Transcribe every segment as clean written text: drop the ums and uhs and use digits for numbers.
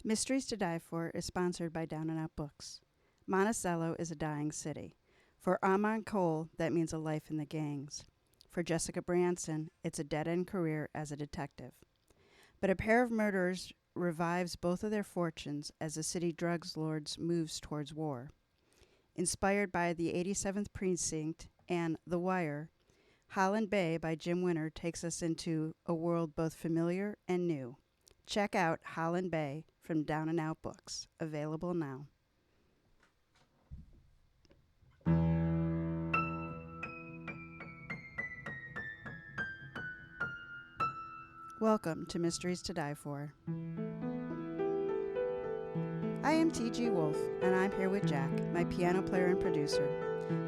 Mysteries to Die For is sponsored by Down and Out Books. Monticello is a dying city. For Armand Cole, that means a life in the gangs. For Jessica Branson, it's a dead-end career as a detective. But a pair of murderers revives both of their fortunes as the city drugs lords moves towards war. Inspired by the 87th Precinct and The Wire, Holland Bay by Jim Winter takes us into a world both familiar and new. Check out Holland Bay from Down and Out Books, available now. Welcome to Mysteries to Die For. I am TG Wolff, and I'm here with Jack, my piano player and producer.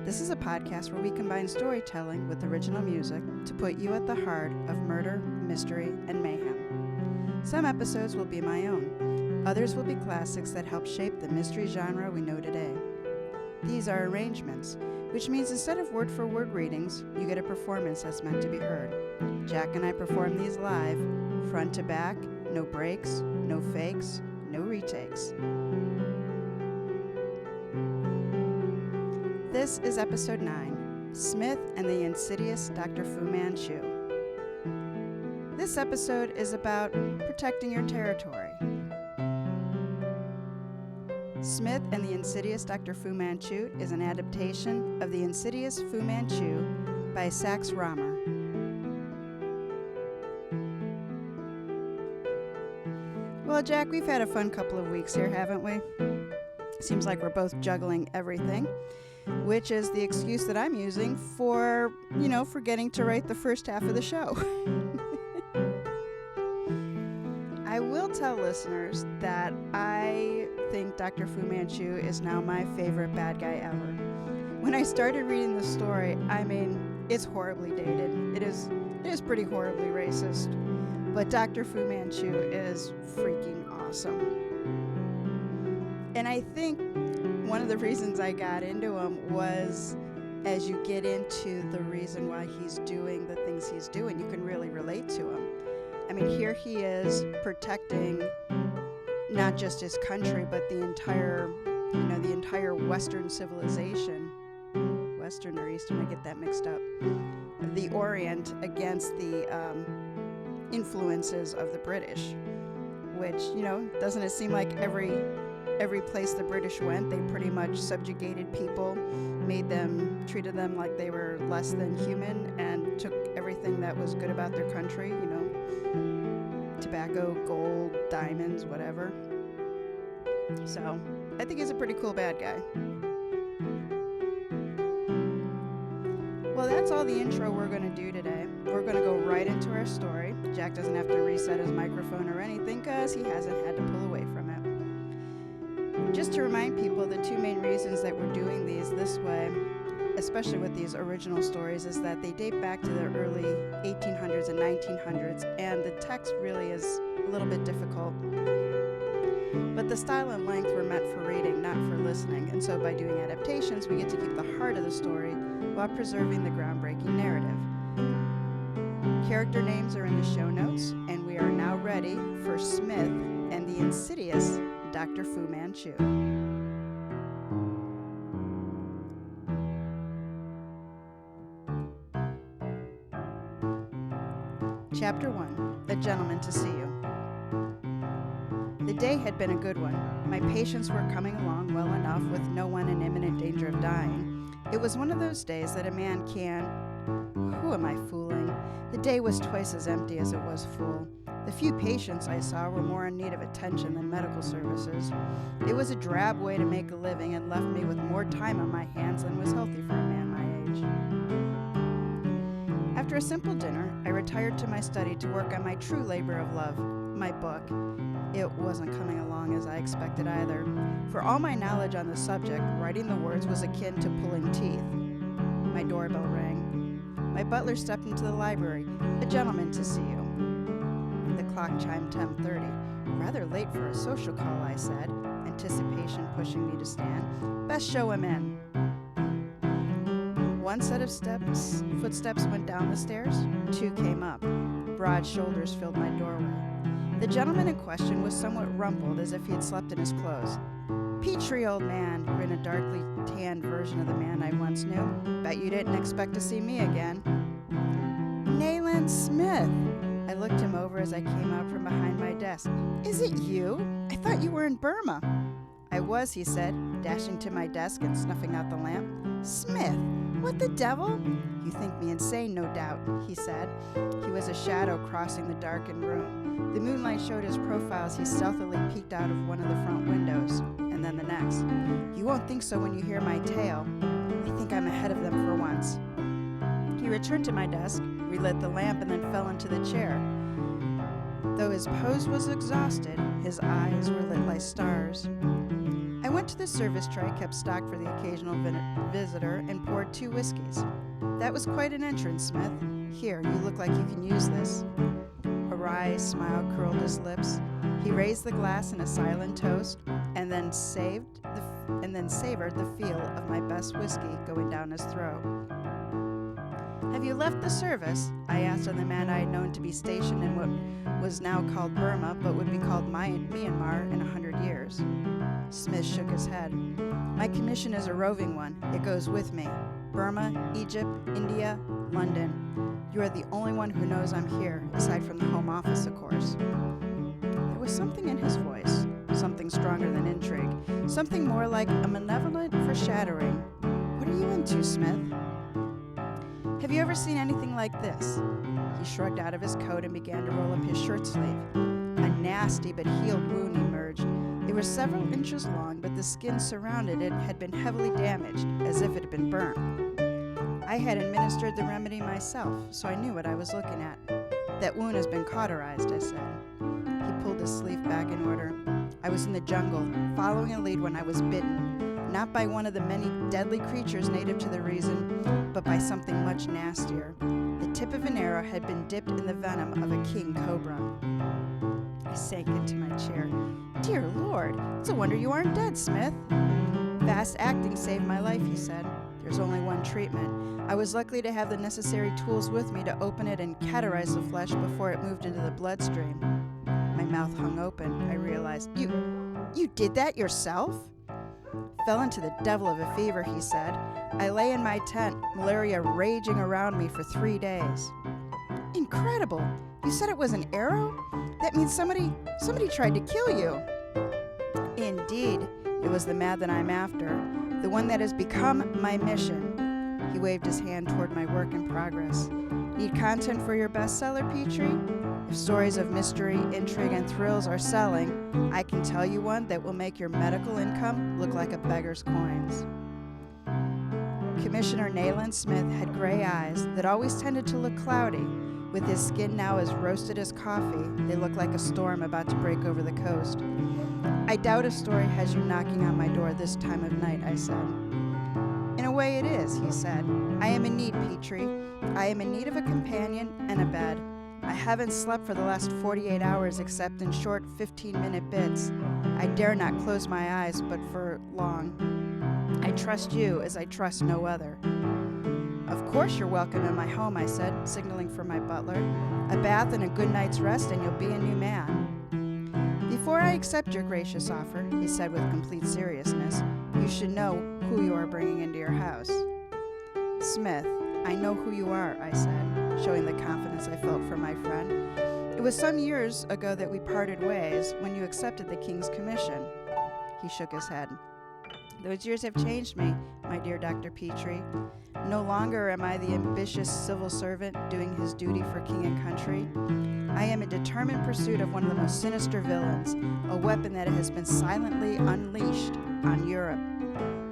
This is a podcast where we combine storytelling with original music to put you at the heart of murder, mystery, and mayhem. Some episodes will be my own. Others will be classics that help shape the mystery genre we know today. These are arrangements, which means instead of word-for-word readings, you get a performance that's meant to be heard. Jack and I perform these live, front to back, no breaks, no fakes, no retakes. This is episode 9, Smith and the Insidious Dr. Fu-Manchu. This episode is about protecting your territory. Smith and the Insidious Dr. Fu-Manchu is an adaptation of the Insidious Fu-Manchu by Sax Rohmer. Well, Jack, we've had a fun couple of weeks here, haven't we? Seems like we're both juggling everything, which is the excuse that I'm using for, forgetting to write the first half of the show. I will tell listeners that I think Dr. Fu-Manchu is now my favorite bad guy ever. When I started reading the story, it's horribly dated. It is pretty horribly racist. But Dr. Fu-Manchu is freaking awesome. And I think one of the reasons I got into him was as you get into the reason why he's doing the things he's doing, you can really relate to him. Here he is protecting not just his country, but the entire Western civilization. Western or Eastern, I get that mixed up. The Orient against the influences of the British, which, doesn't it seem like every place the British went, they pretty much subjugated people, treated them like they were less than human, and took everything that was good about their country, tobacco, gold, diamonds, whatever. So, I think he's a pretty cool bad guy. Well, that's all the intro we're going to do today. We're going to go right into our story. Jack doesn't have to reset his microphone or anything because he hasn't had to pull away from it. Just to remind people, the two main reasons that we're doing these this way, especially with these original stories, is that they date back to the early 1800s and 1900s, and the text really is a little bit difficult. But the style and length were meant for reading, not for listening, and so by doing adaptations, we get to keep the heart of the story while preserving the groundbreaking narrative. Character names are in the show notes, and we are now ready for Smith and the Insidious Dr. Fu-Manchu. Chapter 1, A Gentleman to See You. The day had been a good one. My patients were coming along well enough with no one in imminent danger of dying. It was one of those days that a man can... Who am I fooling? The day was twice as empty as it was full. The few patients I saw were more in need of attention than medical services. It was a drab way to make a living and left me with more time on my hands than was healthy for a man my age. After a simple dinner, I retired to my study to work on my true labor of love, my book. It wasn't coming along as I expected either. For all my knowledge on the subject, writing the words was akin to pulling teeth. My doorbell rang. My butler stepped into the library. A gentleman to see you. The clock chimed 10:30. Rather late for a social call, I said, anticipation pushing me to stand. Best show him in. One set of footsteps went down the stairs. Two came up. Broad shoulders filled my doorway. The gentleman in question was somewhat rumpled, as if he had slept in his clothes. "Petrie, old man," grinned a darkly tanned version of the man I once knew. "Bet you didn't expect to see me again." "Nayland Smith!" I looked him over as I came out from behind my desk. "Is it you? I thought you were in Burma." "I was," he said, dashing to my desk and snuffing out the lamp. "Smith, what the devil?" "You think me insane, no doubt," he said. He was a shadow crossing the darkened room. The moonlight showed his profile as he stealthily peeked out of one of the front windows, and then the next. "You won't think so when you hear my tale. I think I'm ahead of them for once." He returned to my desk, relit the lamp, and then fell into the chair. Though his pose was exhausted, his eyes were lit like stars. I went to the service tray, kept stock for the occasional visitor, and poured 2 whiskeys. "That was quite an entrance, Smith. Here, you look like you can use this." A wry smile curled his lips. He raised the glass in a silent toast, and then savored the feel of my best whiskey going down his throat. "Have you left the service?" I asked of the man I had known to be stationed in what was now called Burma, but would be called Myanmar in 100 years. Smith shook his head. "My commission is a roving one. It goes with me. Burma, Egypt, India, London. You are the only one who knows I'm here, aside from the Home Office, of course." There was something in his voice, something stronger than intrigue, something more like a malevolent foreshadowing. "What are you into, Smith?" "Have you ever seen anything like this?" He shrugged out of his coat and began to roll up his shirt sleeve. A nasty but healed wound emerged. It was several inches long, but the skin surrounding it had been heavily damaged, as if it had been burnt. I had administered the remedy myself, so I knew what I was looking at. "That wound has been cauterized," I said. He pulled his sleeve back in order. "I was in the jungle, following a lead when I was bitten, not by one of the many deadly creatures native to the region, but by something much nastier. The tip of an arrow had been dipped in the venom of a king cobra." I sank into my chair. "Dear Lord, it's a wonder you aren't dead, Smith." "Fast acting saved my life," he said. "There's only one treatment. I was lucky to have the necessary tools with me to open it and cauterize the flesh before it moved into the bloodstream." My mouth hung open. I realized, You did that yourself?" "Fell into the devil of a fever," he said. "I lay in my tent, malaria raging around me for 3 days." "Incredible! You said it was an arrow? That means somebody tried to kill you." "Indeed. It was the man that I'm after, the one that has become my mission." He waved his hand toward my work in progress. "Need content for your bestseller, Petrie? If stories of mystery, intrigue, and thrills are selling, I can tell you one that will make your medical income look like a beggar's coins." Commissioner Nayland Smith had gray eyes that always tended to look cloudy. With his skin now as roasted as coffee, they looked like a storm about to break over the coast. "I doubt a story has you knocking on my door this time of night," I said. "In a way it is," he said. "I am in need, Petrie. I am in need of a companion and a bed. I haven't slept for the last 48 hours except in short 15-minute bits. I dare not close my eyes but for long. I trust you as I trust no other." "Of course you're welcome in my home," I said, signaling for my butler. "A bath and a good night's rest and you'll be a new man." "Before I accept your gracious offer," he said with complete seriousness, "you should know who you are bringing into your house." "Smith, I know who you are," I said, showing the confidence I felt for my friend. "It was some years ago that we parted ways when you accepted the King's commission." He shook his head. "Those years have changed me, my dear Dr. Petrie. No longer am I the ambitious civil servant doing his duty for king and country. I am in determined pursuit of one of the most sinister villains, a weapon that has been silently unleashed on Europe."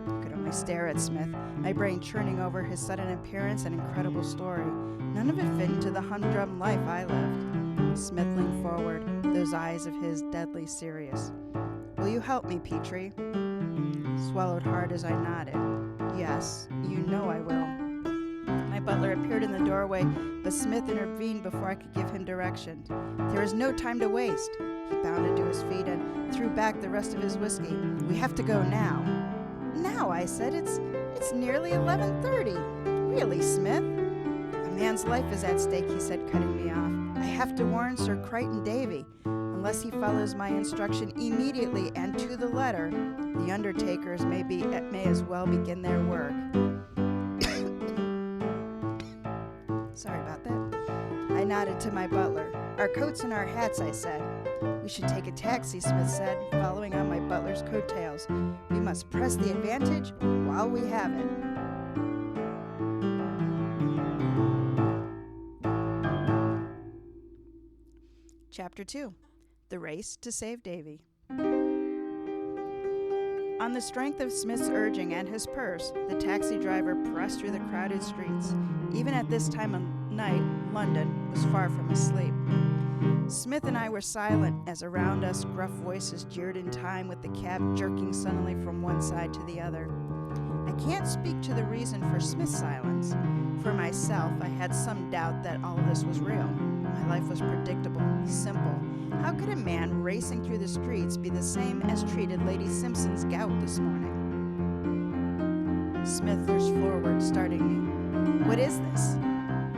I could only stare at Smith, my brain churning over his sudden appearance and incredible story. None of it fit into the humdrum life I lived. Smith leaned forward, those eyes of his deadly serious. "Will you help me, Petrie?" Swallowed hard as I nodded. "Yes, you know I will." My butler appeared in the doorway, but Smith intervened before I could give him direction. "There is no time to waste." He bounded to his feet and threw back the rest of his whiskey. "We have to go now." "Now," I said. It's nearly 11:30. Really, Smith?" "A man's life is at stake," he said, cutting me off. "I have to warn Sir Crichton Davy. unless he follows my instruction immediately and to the letter, the undertakers may as well begin their work. Sorry about that. I nodded to my butler. Our coats and our hats, I said. We should take a taxi, Smith said, following on my butler's coattails. We must press the advantage while we have it. Chapter 2. The Race to Save Davy. On the strength of Smith's urging and his purse, the taxi driver pressed through the crowded streets. Even at this time of night, London was far from asleep. Smith and I were silent as around us gruff voices jeered in time with the cab jerking suddenly from one side to the other. I can't speak to the reason for Smith's silence. For myself, I had some doubt that all this was real. My life was predictable, simple. How could a man racing through the streets be the same as treated Lady Simpson's gout this morning? Smith lurched forward, starting me. What is this?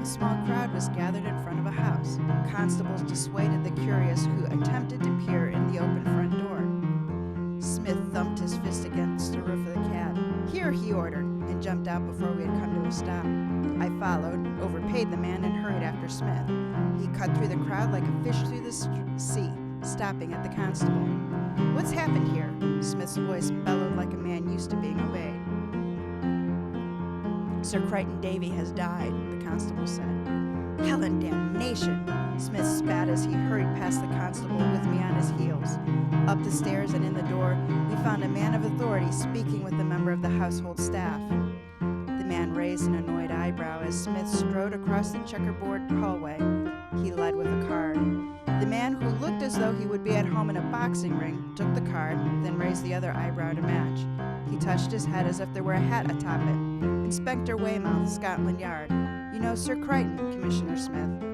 A small crowd was gathered in front of a house. Constables dissuaded the curious who attempted to peer in the open front door. Smith thumped his fist against the roof of the cab. Here, he ordered, and jumped out before we had come to a stop. I followed, overpaid the man, and hurried after Smith. He cut through the crowd like a fish through the sea, stopping at the constable. What's happened here? Smith's voice bellowed like a man used to being obeyed. Sir Crichton Davy has died, the constable said. Hell and damnation! Smith spat as he hurried past the constable with me on his heels. Up the stairs and in the door, we found a man of authority speaking with a member of the household staff. The man raised an annoyed eyebrow as Smith strode across the checkerboard hallway. He led with a card. The man, who looked as though he would be at home in a boxing ring, took the card, then raised the other eyebrow to match. He touched his head as if there were a hat atop it. Inspector Weymouth, Scotland Yard. You know Sir Crichton, Commissioner Smith.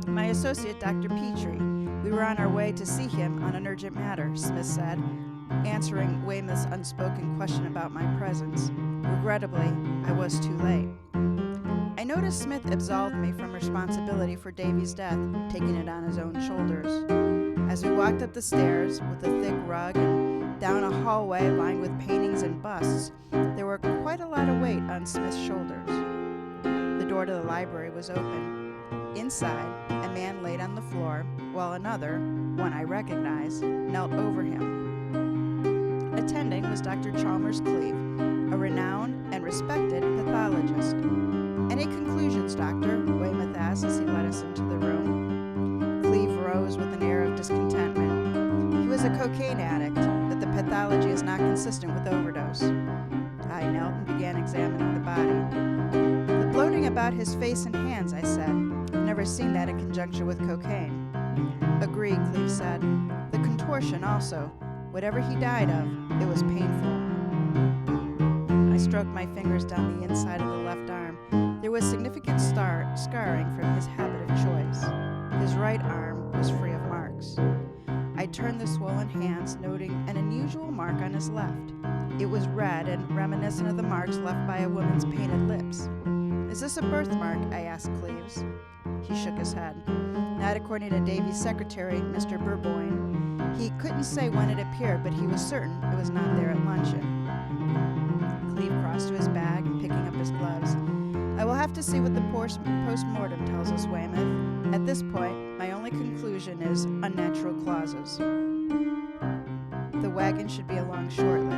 My associate, Dr. Petrie. We were on our way to see him on an urgent matter, Smith said, answering Weymouth's unspoken question about my presence. Regrettably, I was too late. I noticed Smith absolved me from responsibility for Davy's death, taking it on his own shoulders. As we walked up the stairs with a thick rug and down a hallway lined with paintings and busts, there were quite a lot of weight on Smith's shoulders. The door to the library was open. Inside, a man laid on the floor, while another, one I recognized, knelt over him. Attending was Dr. Chalmers Cleave, a renowned and respected pathologist. Any conclusions, Doctor? Weymouth asked as he led us into the room. Cleave rose with an air of discontentment. He was a cocaine addict, but the pathology is not consistent with overdose. I knelt and began examining the body. The bloating about his face and hands, I said. I've never seen that in conjunction with cocaine. Agreed, Cleave said. The contortion also. Whatever he died of, it was painful. I stroked my fingers down the inside of the left arm. There was significant scarring from his habit of choice. His right arm was free of marks. I turned the swollen hands, noting an unusual mark on his left. It was red and reminiscent of the marks left by a woman's painted lips. Is this a birthmark? I asked Cleves. He shook his head. Not according to Davy's secretary, Mr. Burboyne. He couldn't say when it appeared, but he was certain it was not there at luncheon. Cleve crossed to his bag, picking up his gloves. I will have to see what the post-mortem tells us, Weymouth. At this point, my only conclusion is unnatural clauses. The wagon should be along shortly.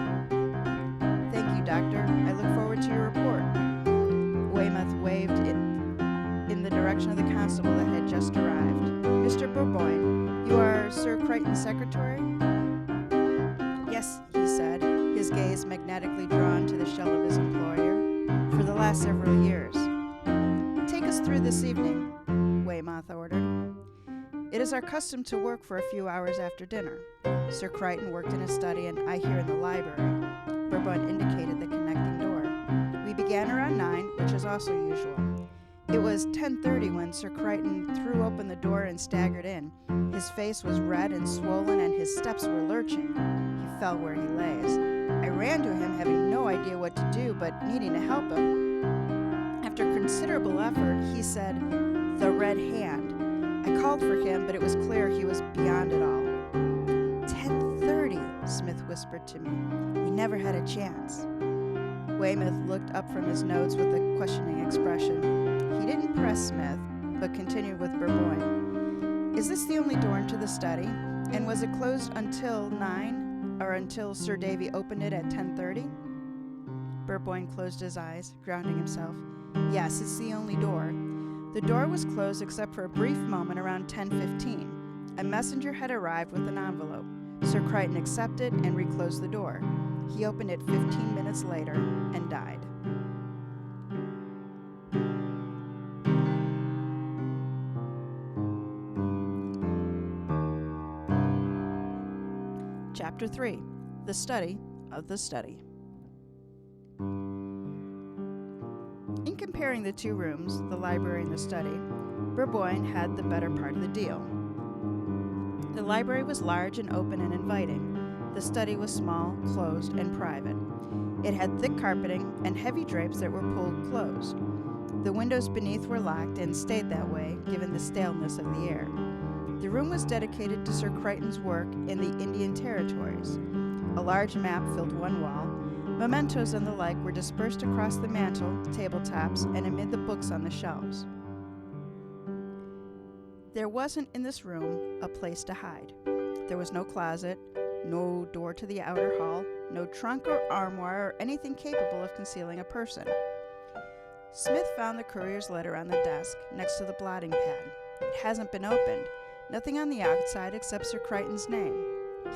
Thank you, Doctor. I look forward to your report. Weymouth waved in the direction of the constable that had just arrived. Mr. Burboyne, you are Sir Crichton's secretary? Yes, he said, his gaze magnetically drawn to the shell of his employer. For the last several years. Take us through this evening, Weymouth ordered. It is our custom to work for a few hours after dinner. Sir Crichton worked in his study and I here in the library. Burboyne indicated the connecting door. We began around 9, which is also usual. It was 10:30 when Sir Crichton threw open the door and staggered in. His face was red and swollen and his steps were lurching. He fell where he lays. I ran to him, having no idea what to do, but needing to help him. After considerable effort, he said, "The red hand." I called for him, but it was clear he was beyond it all. 10:30, Smith whispered to me. We never had a chance. Weymouth looked up from his notes with a questioning expression. He didn't press Smith, but continued with Burboyne. Is this the only door into the study? And was it closed until 9, or until Sir Davy opened it at 10:30? Burboyne closed his eyes, grounding himself. Yes, it's the only door. The door was closed except for a brief moment around 10:15. A messenger had arrived with an envelope. Sir Crichton accepted and reclosed the door. He opened it 15 minutes later and died. Chapter 3. The Study of the Study. In comparing the two rooms, the library and the study, Burboyne had the better part of the deal. The library was large and open and inviting. The study was small, closed, and private. It had thick carpeting and heavy drapes that were pulled closed. The windows beneath were locked and stayed that way, given the staleness of the air. The room was dedicated to Sir Crichton's work in the Indian Territories. A large map filled one wall. Mementos and the like were dispersed across the mantel, tabletops, and amid the books on the shelves. There wasn't in this room a place to hide. There was no closet, no door to the outer hall, no trunk or armoire or anything capable of concealing a person. Smith found the courier's letter on the desk, next to the blotting pad. It hasn't been opened. Nothing on the outside except Sir Crichton's name.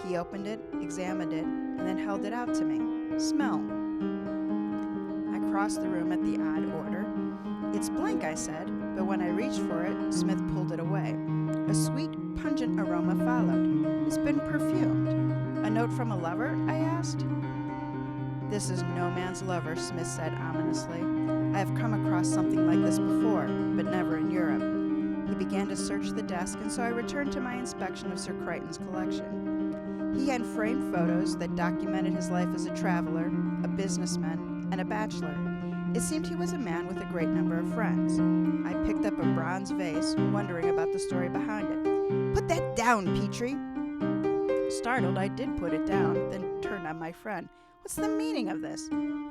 He opened it, examined it, and then held it out to me. Smell. I crossed the room at the odd order. It's blank, I said, but when I reached for it, Smith pulled it away. A sweet, pungent aroma followed. It's been perfumed. A note from a lover? I asked. This is no man's lover, Smith said ominously. I have come across something like this before, but never in Europe. He began to search the desk, and so I returned to my inspection of Sir Crichton's collection. He had framed photos that documented his life as a traveler, a businessman, and a bachelor. It seemed he was a man with a great number of friends. I picked up a bronze vase, wondering about the story behind it. Put that down, Petrie! Startled, I did put it down, then turned on my friend. What's the meaning of this?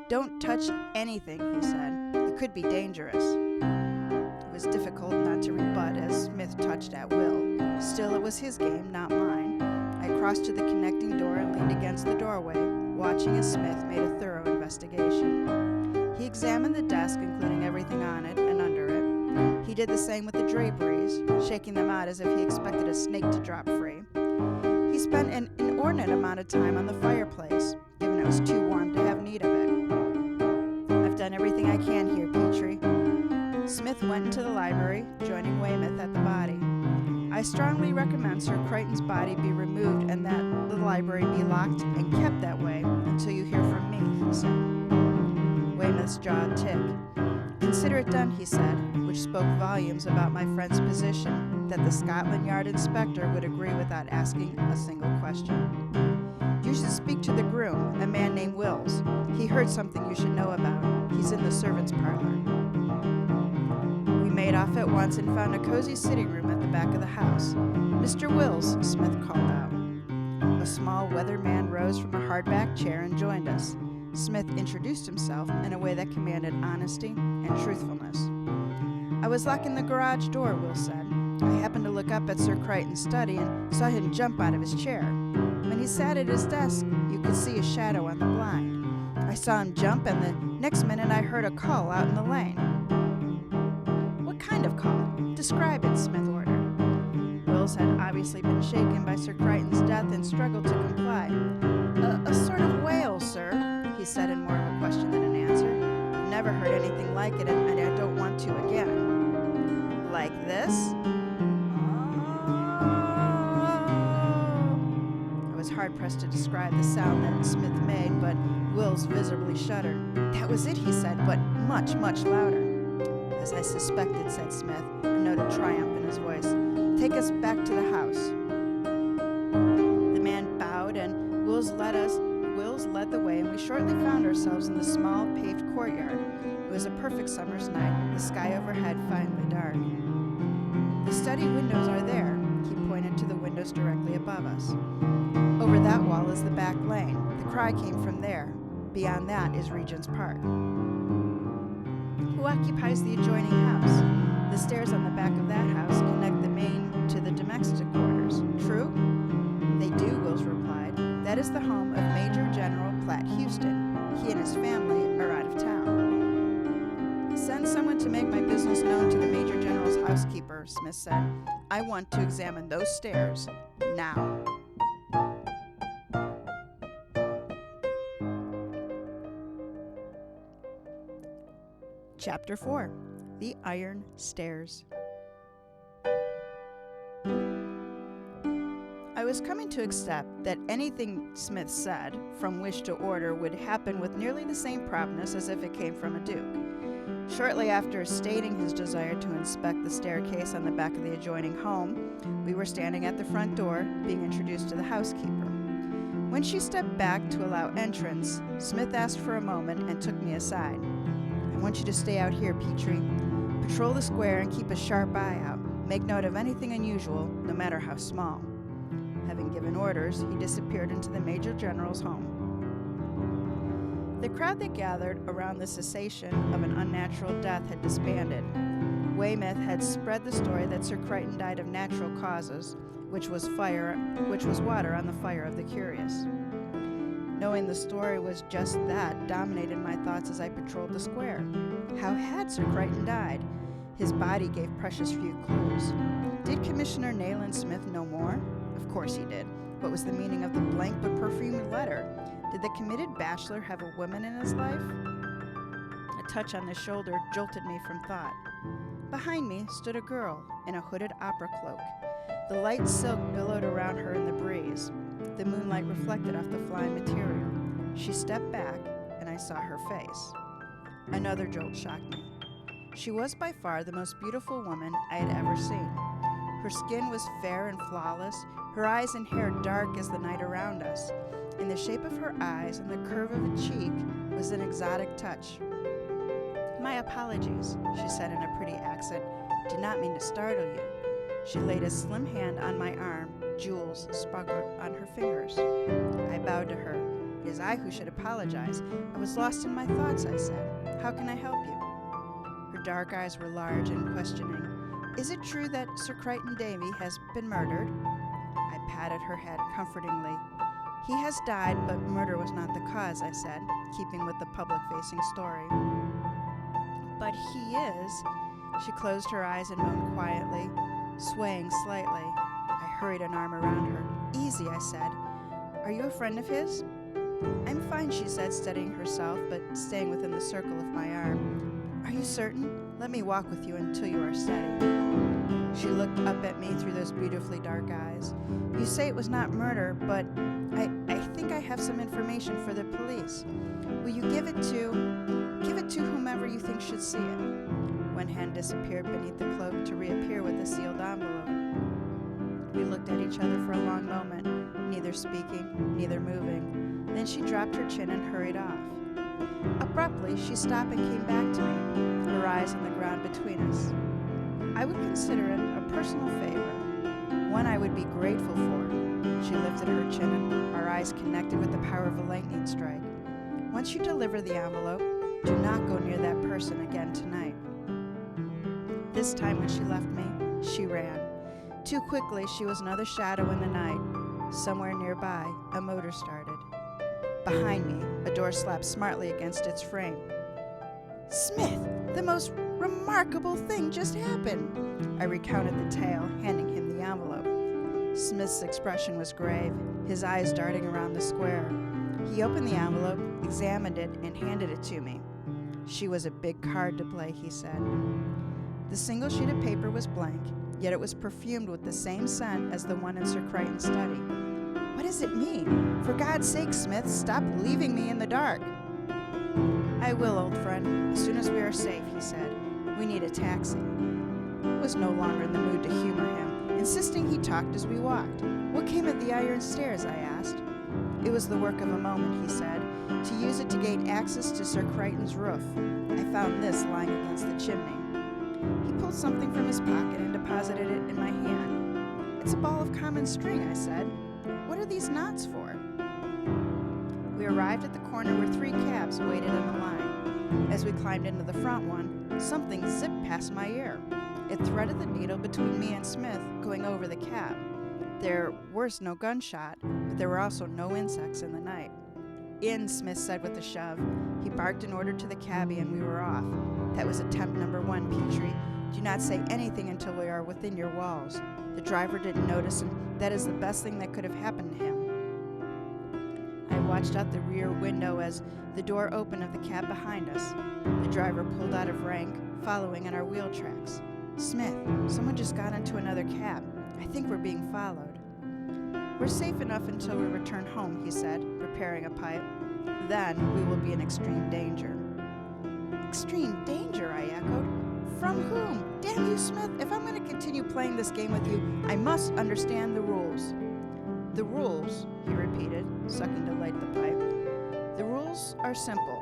Don't touch anything, he said. It could be dangerous. It was difficult not to rebut as Smith touched at will. Still, it was his game, not mine. I crossed to the connecting door and leaned against the doorway, watching as Smith made a thorough investigation. He examined the desk, including everything on it and under it. He did the same with the draperies, shaking them out as if he expected a snake to drop free. He spent an inordinate amount of time on the fireplace, given it was too warm to have need of it. I've done everything I can here, Petrie. Smith went into the library, joining Weymouth at the body. I strongly recommend Sir Crichton's body be removed and that the library be locked and kept that way until you hear from me, he said. Weymouth's jaw ticked. Consider it done, he said, which spoke volumes about my friend's position, that the Scotland Yard inspector would agree without asking a single question. You should speak to the groom, a man named Wills. He heard something you should know about. He's in the servants' parlor. We made off at once and found a cozy sitting room at the back of the house. Mr. Wills, Smith called out. A small, weathered man rose from a hardback chair and joined us. Smith introduced himself in a way that commanded honesty and truthfulness. I was locking the garage door, Will said. I happened to look up at Sir Crichton's study and saw him jump out of his chair. When he sat at his desk, you could see a shadow on the blind. I saw him jump, and the next minute I heard a call out in the lane. What kind of call? Describe it, Smith ordered. Wills had obviously been shaken by Sir Crichton's death and struggled to comply. A sort of wail, sir, he said in more of a question than an answer. I've never heard anything like it, and I don't want to again. Like this? I was hard-pressed to describe the sound that Smith made, but Wills visibly shuddered. That was it, he said, but much, much louder. As I suspected, said Smith, a note of triumph in his voice. Take us back to the house. The man bowed, and Wills led the way, and we shortly found ourselves in the small, paved courtyard. It was a perfect summer's night, the sky overhead finely dark. The study windows are there, he pointed to the windows windows directly above us. Over that wall is the back lane. The cry came from there. Beyond that is Regent's Park. Who occupies the adjoining house? The stairs on the back of that house connect the main to the domestic quarters. True? They do, Wills replied. That is the home of Major General Platt Houston. He and his family are out of town. Send someone to make my business known to the Major General's housekeeper, Smith said. I want to examine those stairs now. Chapter 4. The Iron Stairs. I was coming to accept that anything Smith said, from wish to order, would happen with nearly the same promptness as if it came from a duke. Shortly after stating his desire to inspect the staircase on the back of the adjoining home, we were standing at the front door, being introduced to the housekeeper. When she stepped back to allow entrance, Smith asked for a moment and took me aside. I want you to stay out here, Petrie. Patrol the square and keep a sharp eye out. Make note of anything unusual, no matter how small. Having given orders, he disappeared into the Major General's home. The crowd that gathered around the cessation of an unnatural death had disbanded. Weymouth had spread the story that Sir Crichton died of natural causes, which was water on the fire of the curious. Knowing the story was just that dominated my thoughts as I patrolled the square. How had Sir Crichton died? His body gave precious few clues. Did Commissioner Nayland Smith know more? Of course he did. What was the meaning of the blank but perfumed letter? Did the committed bachelor have a woman in his life? A touch on the shoulder jolted me from thought. Behind me stood a girl in a hooded opera cloak. The light silk billowed around her in the breeze. The moonlight reflected off the flying material. She stepped back, and I saw her face. Another jolt shocked me. She was by far the most beautiful woman I had ever seen. Her skin was fair and flawless, her eyes and hair dark as the night around us. In the shape of her eyes and the curve of a cheek was an exotic touch. My apologies, she said in a pretty accent. Did not mean to startle you. She laid a slim hand on my arm. Jewels sparkled on her fingers. I bowed to her. It is I who should apologize. I was lost in my thoughts, I said. How can I help you? Her dark eyes were large and questioning. Is it true that Sir Crichton Davy has been murdered? I patted her head comfortingly. He has died, but murder was not the cause, I said, keeping with the public-facing story. But he is. She closed her eyes and moaned quietly, swaying slightly. I hurried an arm around her. Easy, I said. Are you a friend of his? I'm fine, she said, steadying herself, but staying within the circle of my arm. Are you certain? Let me walk with you until you are steady. She looked up at me through those beautifully dark eyes. You say it was not murder, but I think I have some information for the police. Will you give it to whomever you think should see it? One hand disappeared beneath the cloak to reappear with a sealed envelope. We looked at each other for a long moment, neither speaking, neither moving. Then she dropped her chin and hurried off. Abruptly, she stopped and came back to me, her eyes on the ground between us. I would consider it a personal favor, one I would be grateful for. She lifted her chin and our eyes connected with the power of a lightning strike. Once you deliver the envelope, do not go near that person again tonight. This time when she left me, she ran. Too quickly, she was another shadow in the night. Somewhere nearby, a motor started. Behind me, a door slapped smartly against its frame. Smith, the most remarkable thing just happened. I recounted the tale, handing him the envelope. Smith's expression was grave, his eyes darting around the square. He opened the envelope, examined it, and handed it to me. She was a big card to play, he said. The single sheet of paper was blank, yet it was perfumed with the same scent as the one in Sir Crichton's study. What does it mean? For God's sake, Smith, stop leaving me in the dark. I will, old friend, as soon as we are safe, he said. We need a taxi. I was no longer in the mood to humor him, insisting he talked as we walked. What came of the iron stairs, I asked. It was the work of a moment, he said, to use it to gain access to Sir Crichton's roof. I found this lying against the chimney. He pulled something from his pocket and deposited it in my hand. It's a ball of common string, I said. What are these knots for? We arrived at the corner where 3 cabs waited in a line. As we climbed into the front one, something zipped past my ear. It threaded the needle between me and Smith going over the cab. There was no gunshot, but there were also no insects in the night. In, Smith said with a shove. He barked an order to the cabbie and we were off. That was attempt number 1, Petrie. Do not say anything until we are within your walls. The driver didn't notice, and that is the best thing that could have happened to him. I watched out the rear window as the door opened of the cab behind us. The driver pulled out of rank, following in our wheel tracks. Smith, someone just got into another cab. I think we're being followed. We're safe enough until we return home, he said, preparing a pipe. Then we will be in extreme danger. Extreme danger, I echoed. From whom? Damn you, Smith, if I'm going to continue playing this game with you, I must understand the rules. The rules, he repeated, sucking to light the pipe. The rules are simple.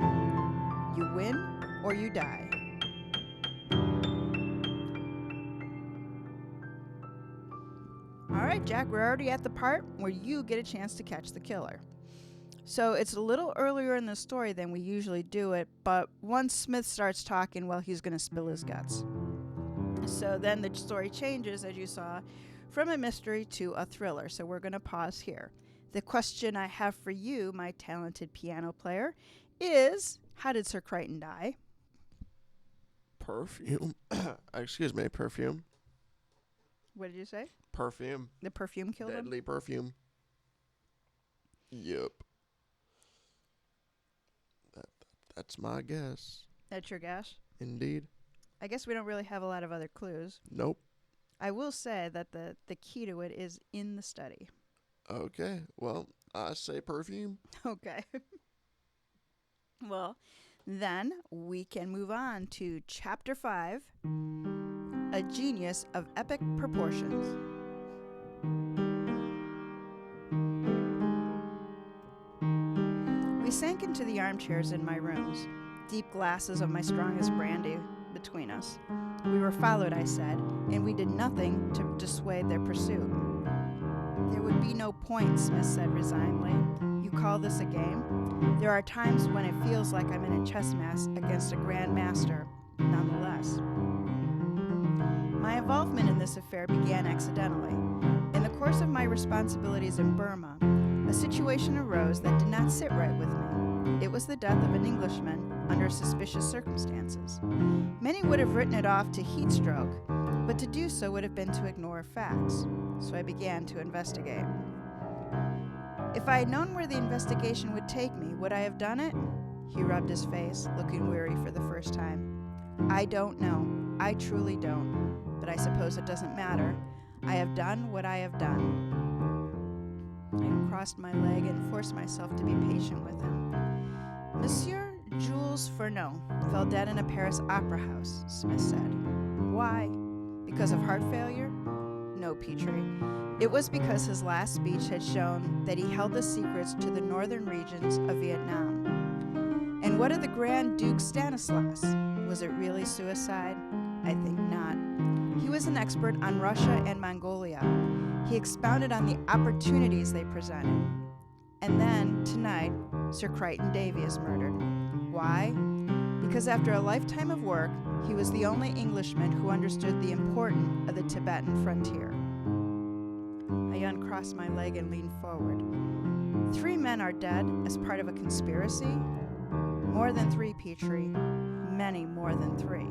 You win or you die. All right, Jack, we're already at the part where you get a chance to catch the killer. So it's a little earlier in the story than we usually do it, but once Smith starts talking, well, he's going to spill his guts. So then the story changes, as you saw, from a mystery to a thriller. So we're going to pause here. The question I have for you, my talented piano player, is, how did Sir Crichton die? Perfume. Excuse me, perfume. What did you say? Perfume. The perfume killed him? Deadly perfume. Yep. That's my guess. That's your guess? Indeed. I guess we don't really have a lot of other clues. Nope. I will say that the key to it is in the study. Okay. Well, I say perfume. Okay. Well, then we can move on to Chapter 5, A Genius of Epic Proportions. We sank into the armchairs in my rooms, deep glasses of my strongest brandy between us. We were followed, I said, and we did nothing to dissuade their pursuit. There would be no point, Smith said resignedly. You call this a game? There are times when it feels like I'm in a chess match against a grand master, nonetheless. My involvement in this affair began accidentally. In the course of my responsibilities in Burma, a situation arose that did not sit right with me. It was the death of an Englishman under suspicious circumstances. Many would have written it off to heat stroke, but to do so would have been to ignore facts. So I began to investigate. If I had known where the investigation would take me, would I have done it? He rubbed his face, looking weary for the first time. I don't know. I truly don't. But I suppose it doesn't matter. I have done what I have done. I crossed my leg and forced myself to be patient with him. Monsieur Jules Fernot fell dead in a Paris opera house, Smith said. Why? Because of heart failure? No, Petrie. It was because his last speech had shown that he held the secrets to the northern regions of Vietnam. And what of the Grand Duke Stanislas? Was it really suicide? I think not. He was an expert on Russia and Mongolia. He expounded on the opportunities they presented. And then, tonight, Sir Crichton Davy is murdered. Why? Because after a lifetime of work, he was the only Englishman who understood the importance of the Tibetan frontier. I uncrossed my leg and leaned forward. 3 men are dead as part of a conspiracy? More than 3, Petrie. Many more than 3.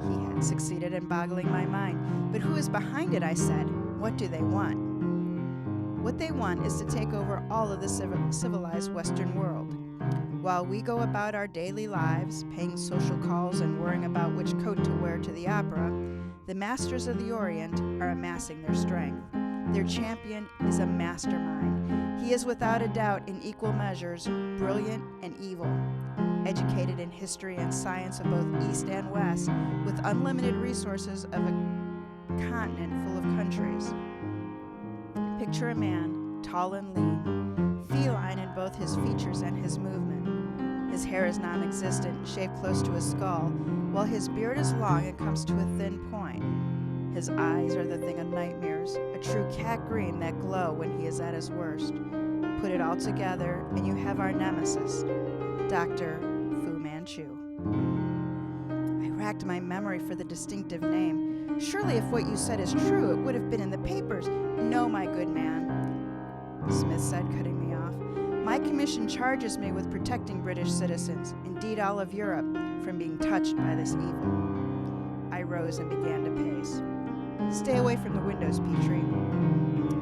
He had succeeded in boggling my mind. But who is behind it, I said. What do they want? What they want is to take over all of the civilized Western world. While we go about our daily lives, paying social calls and worrying about which coat to wear to the opera, the masters of the Orient are amassing their strength. Their champion is a mastermind. He is without a doubt in equal measures brilliant and evil, educated in history and science of both East and West, with unlimited resources of a continent full of countries. Picture a man, tall and lean, feline in both his features and his movement. His hair is non-existent, shaved close to his skull, while his beard is long and comes to a thin point. His eyes are the thing of nightmares, a true cat green that glow when he is at his worst. Put it all together, and you have our nemesis, Dr. Fu-Manchu. I racked my memory for the distinctive name. Surely if what you said is true, it would have been in the papers. No, my good man, Smith said, cutting me off. My commission charges me with protecting British citizens, indeed all of Europe, from being touched by this evil. I rose and began to pace. Stay away from the windows, Petrie.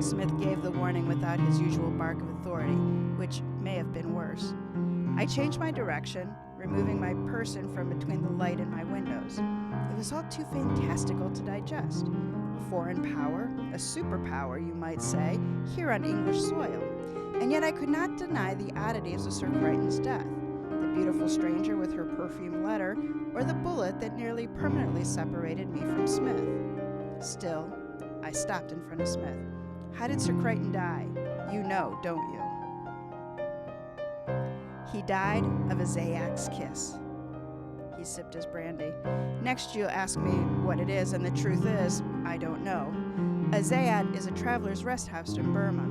Smith gave the warning without his usual bark of authority, which may have been worse. I changed my direction, removing my person from between the light and my windows. It was all too fantastical to digest. A foreign power, a superpower, you might say, here on English soil. And yet I could not deny the oddities of Sir Crichton's death. The beautiful stranger with her perfumed letter, or the bullet that nearly permanently separated me from Smith. Still, I stopped in front of Smith. How did Sir Crichton die? You know, don't you? He died of a Zayat's kiss. He sipped his brandy. Next you'll ask me what it is, and the truth is, I don't know. A Zayat is a traveler's rest house in Burma.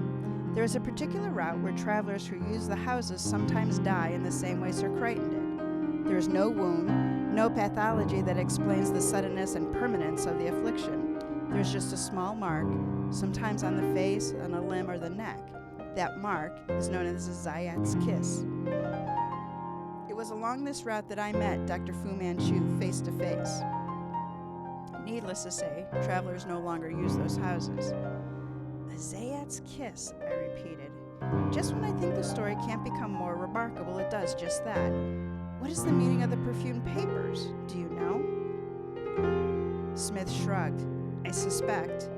There is a particular route where travelers who use the houses sometimes die in the same way Sir Crichton did. There is no wound, no pathology that explains the suddenness and permanence of the affliction. There's just a small mark, sometimes on the face, on a limb, or the neck. That mark is known as a Zayat's kiss. It was along this route that I met Dr. Fu-Manchu face to face. Needless to say, travelers no longer use those houses. A Zayat's kiss, I repeated. Just when I think the story can't become more remarkable, it does just that. What is the meaning of the perfumed papers? Do you know? Smith shrugged. I suspect.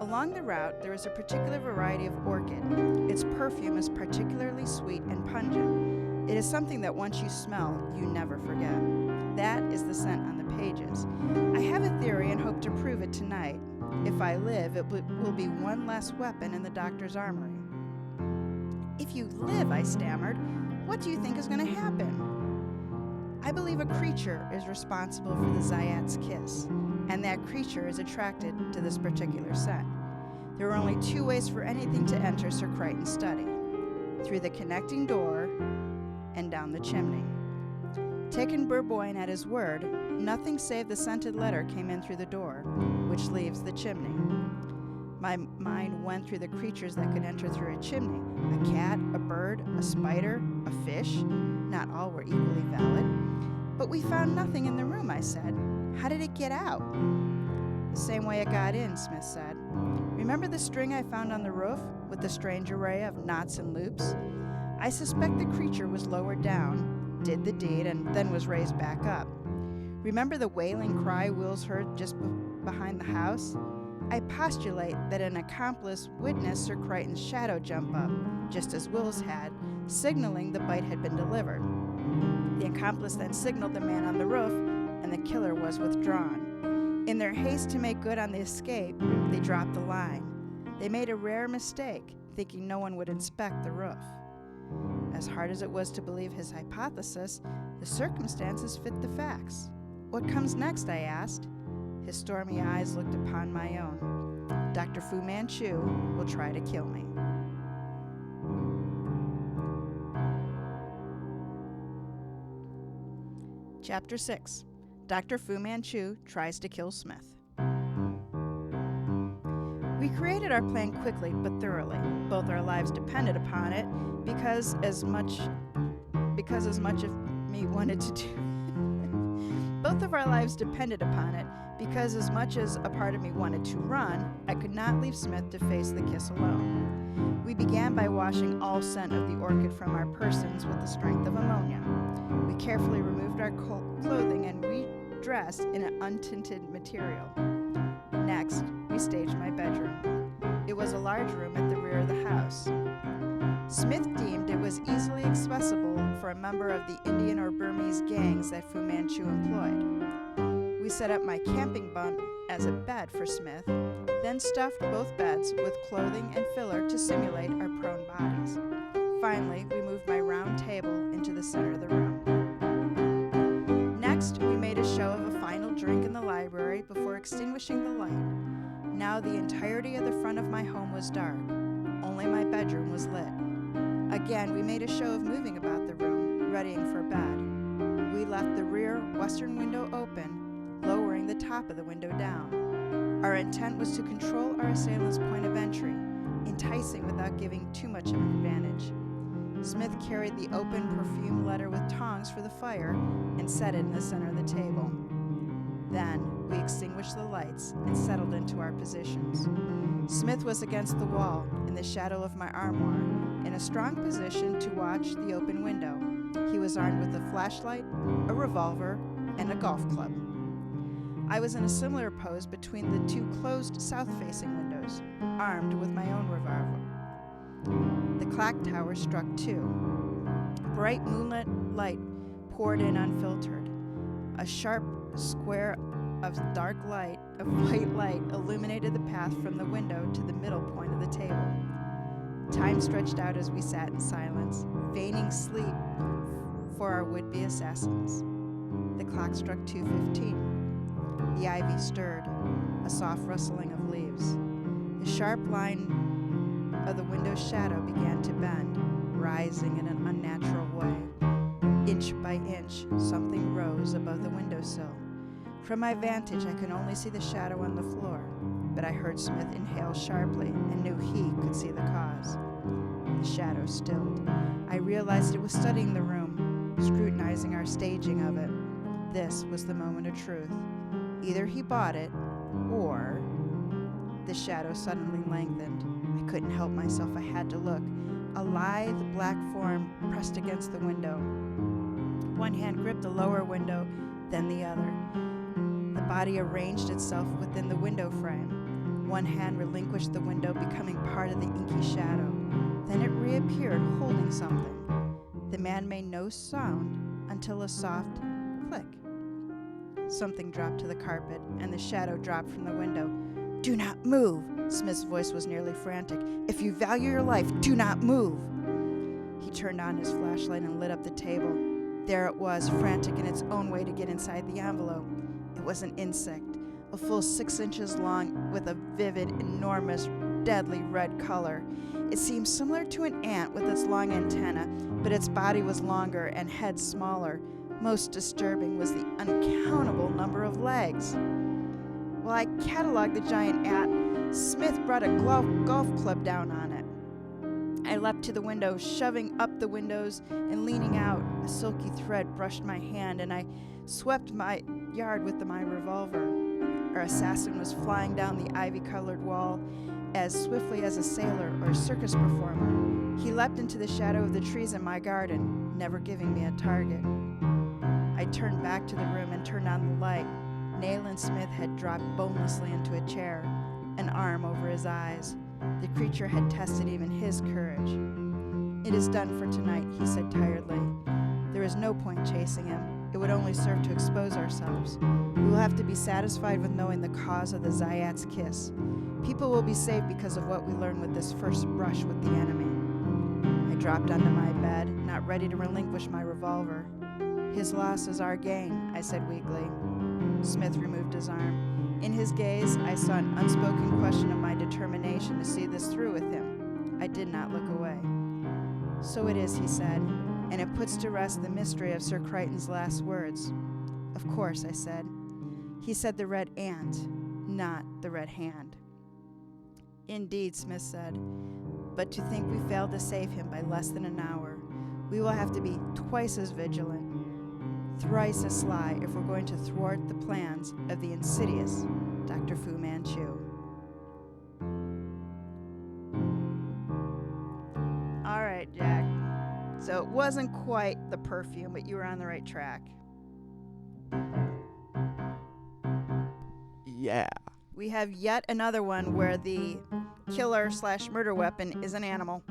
Along the route, there is a particular variety of orchid. Its perfume is particularly sweet and pungent. It is something that once you smell, you never forget. That is the scent on the pages. I have a theory and hope to prove it tonight. If I live, it will be one less weapon in the doctor's armory. If you live, I stammered, what do you think is going to happen? I believe a creature is responsible for the Zayat's kiss, and that creature is attracted to this particular scent. There are only two ways for anything to enter Sir Crichton's study: through the connecting door and down the chimney. Taking Burboyne at his word, nothing save the scented letter came in through the door, which leaves the chimney. My mind went through the creatures that could enter through a chimney: a cat, a bird, a spider, a fish. Not all were equally valid. But we found nothing in the room, I said. How did it get out? The same way it got in, Smith said. Remember the string I found on the roof with the strange array of knots and loops? I suspect the creature was lowered down, did the deed, and then was raised back up. Remember the wailing cry Wills heard just behind the house? I postulate that an accomplice witnessed Sir Crichton's shadow jump up, just as Wills had, signaling the bite had been delivered. The accomplice then signaled the man on the roof, and the killer was withdrawn. In their haste to make good on the escape, they dropped the line. They made a rare mistake, thinking no one would inspect the roof. As hard as it was to believe his hypothesis, the circumstances fit the facts. What comes next? I asked. His stormy eyes looked upon my own. Dr. Fu-Manchu will try to kill me. Chapter 6. Dr. Fu-Manchu tries to kill Smith. We created our plan quickly but thoroughly. Both our lives depended upon it because as much of me wanted to do Both of our lives depended upon it because as much as a part of me wanted to run, I could not leave Smith to face the kiss alone. We began by washing all scent of the orchid from our persons with the strength of ammonia. We carefully removed our clothing and redressed in an untinted material. Next, we staged my bedroom. It was a large room at the rear of the house. Smith deemed it was easily accessible for a member of the Indian or Burmese gangs that Fu-Manchu employed. We set up my camping bunk as a bed for Smith, then stuffed both beds with clothing and filler to simulate our prone bodies. Finally, we moved my round table into the center of the room. Next, we made a show of a final drink in the library before extinguishing the light. Now the entirety of the front of my home was dark. Only my bedroom was lit. Again, we made a show of moving about the room, readying for bed. We left the rear western window open, lowering the top of the window down. Our intent was to control our assailant's point of entry, enticing without giving too much of an advantage. Smith carried the open perfume letter with tongs for the fire and set it in the center of the table. Then we extinguished the lights and settled into our positions. Smith was against the wall, in the shadow of my armoire, in a strong position to watch the open window. He was armed with a flashlight, a revolver, and a golf club. I was in a similar pose between the two closed south-facing windows, armed with my own revolver. The clock tower struck 2. Bright moonlit light poured in unfiltered. A sharp square of white light illuminated the path from the window to the middle point of the table. Time stretched out as we sat in silence, feigning sleep for our would-be assassins. The clock struck 2:15. The ivy stirred, a soft rustling of leaves. The sharp line of the window's shadow began to bend, rising in an unnatural way. Inch by inch, something rose above the windowsill. From my vantage, I could only see the shadow on the floor, but I heard Smith inhale sharply and knew he could see the cause. The shadow stilled. I realized it was studying the room, scrutinizing our staging of it. This was the moment of truth. Either he bought it, or... The shadow suddenly lengthened. I couldn't help myself. I had to look. A lithe black form pressed against the window. One hand gripped the lower window, then the other. The body arranged itself within the window frame. One hand relinquished the window, becoming part of the inky shadow. Then it reappeared, holding something. The man made no sound until a soft click. Something dropped to the carpet, and the shadow dropped from the window. "Do not move!" Smith's voice was nearly frantic. "If you value your life, do not move!" He turned on his flashlight and lit up the table. There it was, frantic in its own way to get inside the envelope. It was an insect, a full 6 inches long, with a vivid, enormous, deadly red color. It seemed similar to an ant with its long antenna, but its body was longer and head smaller. Most disturbing was the uncountable number of legs. While I cataloged the giant ant, Smith brought a golf club down on it. I leapt to the window, shoving up the windows and leaning out. A silky thread brushed my hand, and I swept my yard with my revolver. Our assassin was flying down the ivy-colored wall as swiftly as a sailor or a circus performer. He leapt into the shadow of the trees in my garden, never giving me a target. I turned back to the room and turned on the light. Nayland Smith had dropped bonelessly into a chair, an arm over his eyes. The creature had tested even his courage. "It is done for tonight," he said tiredly. "There is no point chasing him. It would only serve to expose ourselves. We will have to be satisfied with knowing the cause of the Zayat's kiss. People will be saved because of what we learn with this first brush with the enemy." I dropped onto my bed, not ready to relinquish my revolver. "His loss is our gain," I said weakly. Smith removed his arm. In his gaze, I saw an unspoken question of my determination to see this through with him. I did not look away. "So it is," he said, "and it puts to rest the mystery of Sir Crichton's last words." "Of course," I said. "He said the red ant, not the red hand." "Indeed," Smith said, "but to think we failed to save him by less than an hour. We will have to be twice as vigilant, thrice as sly, if we're going to thwart the plans of the insidious Dr. Fu-Manchu." All right, Jack. So it wasn't quite the perfume, but you were on the right track. Yeah. We have yet another one where the killer/murder weapon is an animal.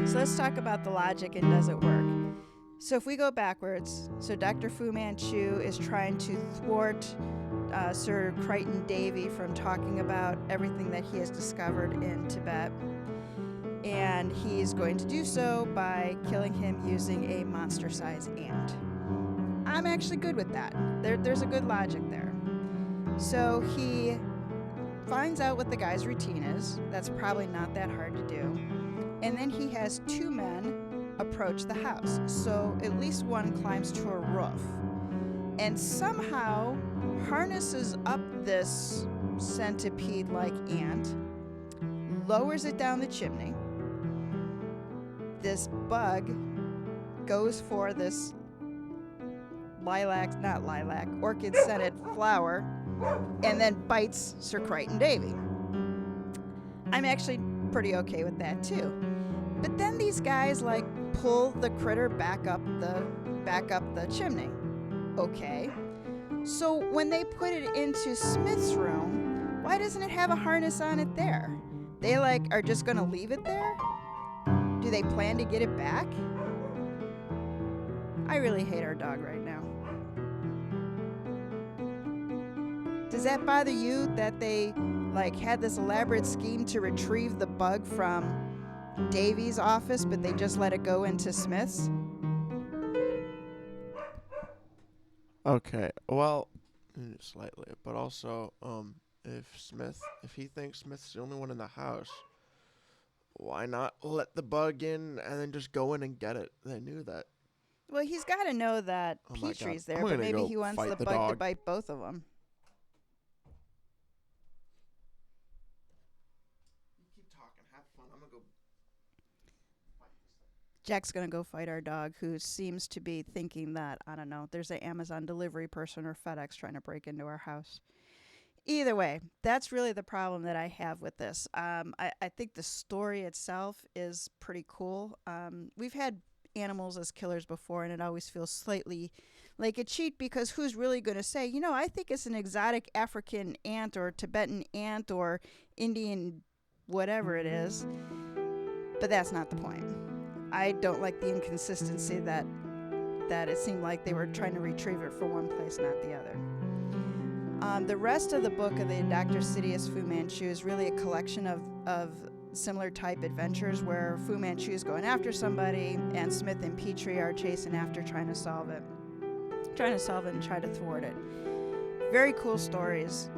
So let's talk about the logic and does it work. So if we go backwards, so Dr. Fu-Manchu is trying to thwart Sir Crichton Davey from talking about everything that he has discovered in Tibet. And he's going to do so by killing him using a monster-sized ant. I'm actually good with that. There's a good logic there. So he finds out what the guy's routine is. That's probably not that hard to do. And then he has two men approach the house. So at least one climbs to a roof and somehow harnesses up this centipede-like ant, lowers it down the chimney. This bug goes for this orchid-scented flower, and then bites Sir Crichton Davy. I'm actually pretty okay with that too. But then these guys like pull the critter back up the chimney. Okay. So when they put it into Smith's room, why doesn't it have a harness on it there? They like are just gonna leave it there? Do they plan to get it back? I really hate our dog right now. Does that bother you that they like had this elaborate scheme to retrieve the bug from Davy's office, but they just let it go into Smith's? Okay, well, slightly, but also, if he thinks Smith's the only one in the house, why not let the bug in and then just go in and get it? They knew that. Well, he's got to know that Oh my Petrie's God. there, I'm but gonna maybe go he wants fight the the bug to dog. bite both of them. You keep talking, have fun. I'm gonna go fight this thing. Jack's going to go fight our dog, who seems to be thinking that, I don't know, there's an Amazon delivery person or FedEx trying to break into our house. Either way, that's really the problem that I have with this. I think the story itself is pretty cool. We've had animals as killers before, and it always feels slightly like a cheat because who's really going to say, I think it's an exotic African ant or Tibetan ant or Indian whatever it is. But that's not the point. I don't like the inconsistency that it seemed like they were trying to retrieve it from one place, not the other. The rest of the book of the Dr. Insidious Fu-Manchu is really a collection of similar type adventures where Fu-Manchu is going after somebody and Smith and Petrie are chasing after trying to solve it and try to thwart it. Very cool stories.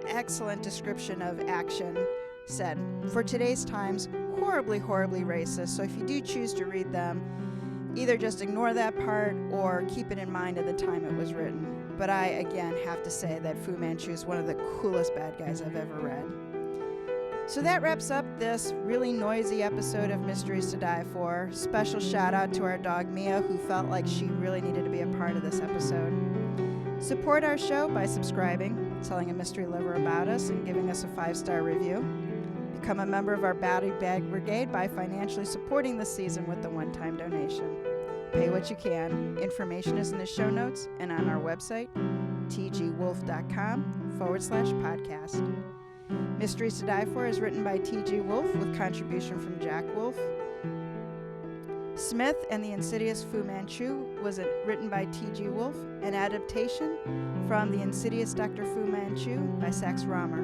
Excellent description of action. Said, for today's times, horribly, horribly racist. So if you do choose to read them, either just ignore that part or keep it in mind at the time it was written. But I, again, have to say that Fu-Manchu is one of the coolest bad guys I've ever read. So that wraps up this really noisy episode of Mysteries to Die For. Special shout out to our dog Mia, who felt like she really needed to be a part of this episode. Support our show by subscribing, telling a mystery lover about us, and giving us a 5-star review. Become a member of our Batty Bag Brigade by financially supporting the season with a one-time donation. Pay what you can. Information is in the show notes and on our website, tgwolff.com/podcast. Mysteries to Die For is written by TG Wolff with contribution from Jack Wolff. Smith and the Insidious Fu-Manchu was written by TG Wolff, an adaptation from the Insidious Dr. Fu-Manchu by Sax Rohmer.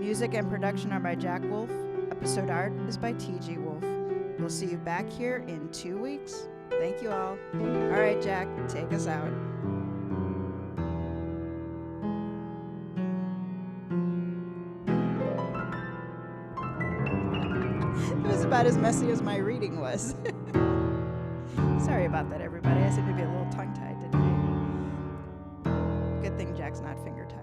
Music and production are by Jack Wolff. Episode art is by TG Wolff. We'll see you back here in 2 weeks. Thank you all. All right, Jack, take us out. It was about as messy as my reading was. Sorry about that, everybody. I seem to be a little tongue-tied today. Good thing Jack's not finger-tied.